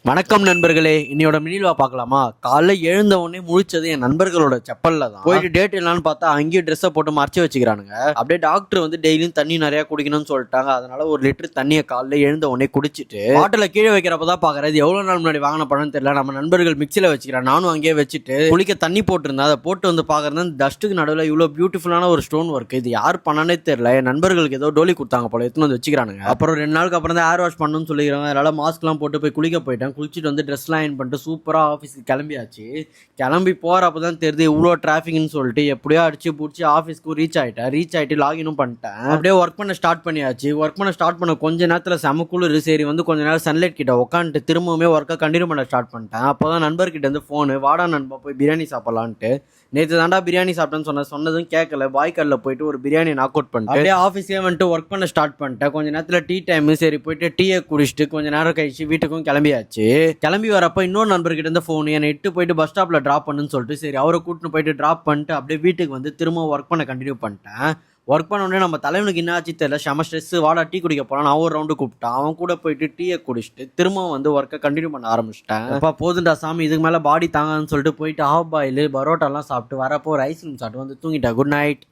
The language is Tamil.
வணக்கம் நண்பர்களே, இன்னையோட மினில்வா பார்க்கலாமா? காலைல எழுந்த உடனே முழிச்சது என் நண்பர்களோட செப்பல்ல தான். போயிட்டு டேட் என்னன்னு பார்த்தா அங்கேயும் ட்ரெஸ்ஸை போட்டு மறைச்சு வச்சுக்கிறானுங்க. அப்படியே டாக்டர் வந்து டெய்லியும் தண்ணி நிறைய குடிக்கணும்னு சொல்லிட்டாங்க. அதனால 1 லிட்டர் தண்ணியை காலைல எழுந்த உடனே குடிச்சிட்டு பாட்டில கீழே வைக்கிறப்பதான் பாக்குறது. இது எவ்வளவு நாள் முன்னாடி வாங்கின பழம் தெரியல. நம்ம நண்பர்கள் மிக்சில வச்சுக்கிறேன், நானும் அங்கேயே வச்சுட்டு குளிக்க தண்ணி போட்டிருந்தேன். அதை போட்டு வந்து பாக்குறது டஸ்ட்டுக்கு நடுவில் இவ்வளவு பியூட்டிஃபுல்லான ஒரு ஸ்டோன் ஒர்க். இது யார் பண்ணனே தெரியல. என் நண்பர்களுக்கு ஏதோ டோலி கொடுத்தாங்க போல, எடுத்துன்னு வந்து வச்சுக்கிறானுங்க. அப்புறம் 2 நாளுக்கு அப்புறம் தான் ஹேர் வாஷ் பண்ணணும்னு சொல்லிக்கிறாங்க. அதனால மாஸ்க் எல்லாம் போட்டு போய் குளிக்க போயிட்டேன். குளிச்சுட்டு வந்து ட்ரெஸ் லைன் பண்ணிட்டு சூப்பராக ஆஃபீஸ்க்கு கிளம்பியாச்சு. கிளம்பி போகிறப்ப தான் தெரியுது இவ்வளோ டிராஃபிக்னு சொல்லிட்டு. எப்படியோ அடிச்சு பிடிச்சி ஆஃபீஸ்க்கு ரீச் ஆகிட்டு லாகினும் பண்ணிட்டேன். அப்படியே ஒர்க் பண்ண ஸ்டார்ட் பண்ணியாச்சு. ஒர்க் பண்ண ஸ்டார்ட் பண்ண கொஞ்ச நேரத்தில் செம குளிர். சரி வந்து கொஞ்ச நேரம் சன்லைட் கிட்ட உட்காந்துட்டு திரும்பவுமே ஒர்க்கை கண்டினியூ பண்ண ஸ்டார்ட் பண்ணிட்டேன். அப்போ தான் நண்பர்கிட்ட வந்து ஃபோனு, வாடா நண்பா போய் பிரியாணி சாப்பிடலான்ட்டு. நேற்று தாண்டா பிரியாணி சாப்பிட்டேன்னு சொன்னதும் கேட்கல. பாய்க்கல்ல போயிட்டு ஒரு பிரியாணி நாக் அவுட் பண்ணிட்டு அப்படியே ஆஃபீஸே வந்துட்டு ஒர்க் பண்ண ஸ்டார்ட் பண்ணிட்டேன். கொஞ்ச நேரத்தில் டீ டைம். சரி போயிட்டு டீயை குடிச்சிட்டு கொஞ்ச நேரம் கழிச்சு வீட்டுக்கும் கிளம்பியாச்சு. கிளம்பி வரப்போ இன்னொரு நண்பர்கிட்ட இருந்து ஃபோன், என்னை இட்டு போயிட்டு பஸ் ஸ்டாப்ல ட்ராப் பண்ணுன்னு சொல்லிட்டு சரி அவரை கூட்டின்னு போயிட்டு ட்ராப் பண்ணிட்டு அப்படியே வீட்டுக்கு வந்து திரும்ப ஒர்க் பண்ண கண்டினியூ பண்ணிட்டேன். ஒர்க் பண்ண உடனே நம்ம தலைவனுக்கு என்ன ஆச்சு தெரியல, செம ஸ்ட்ரெஸ். வாடா டீ குடிக்க போறான். நான் ஒரு ரவுண்டு கூப்பிட்டான். அவன் கூட போயிட்டு டீயை குடிச்சிட்டு திரும்ப வந்து ஒர்க்கை கண்டினியூ பண்ண ஆரம்பிச்சிட்டேன். அப்பா போதுண்டா சாமி, இதுக்கு மேலே பாடி தாங்கன்னு சொல்லிட்டு போயிட்டு ஹாஃப் பாயில் பரோட்டாலாம் சாப்பிட்டு வரப்போ ஒரு ஐஸ்கிரீம் சாப்பிட்டு வந்து தூங்கிட்டேன். Good night.